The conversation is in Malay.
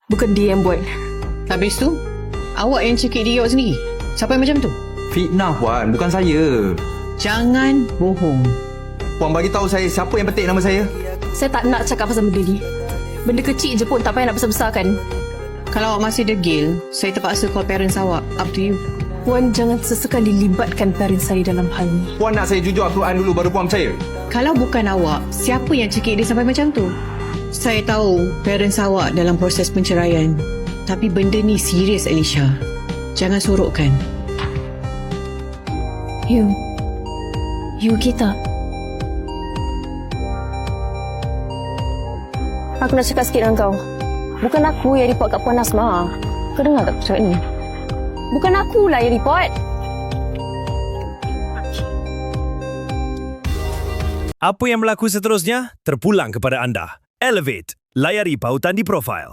Bukan dia yang buat. Habis tu, awak yang cekik diri awak sendiri. Siapa yang macam tu? Fitnah Puan, bukan saya. Jangan bohong. Puan bagi tahu saya siapa yang petik nama saya. Saya tak nak cakap pasal benda ni. Benda kecil je pun tak payah nak besar-besarkan. Kalau awak masih degil, saya terpaksa call parents awak. Up to you. Puan jangan sesekali libatkan parents saya dalam hal ni. Puan nak saya jujur Al-Quran dulu baru Puan percaya? Kalau bukan awak, siapa yang cekik dia sampai macam tu? Saya tahu parents awak dalam proses penceraian. Tapi benda ni serius, Alicia. Jangan sorokkan. You kita. Aku nak cakap sikit dengan kau. Bukan aku yang report kat Puan Asma. Kau dengar tak cakap ni? Bukan akulah yang report. Apa yang berlaku seterusnya terpulang kepada anda. Elevate, layari pautan di profil.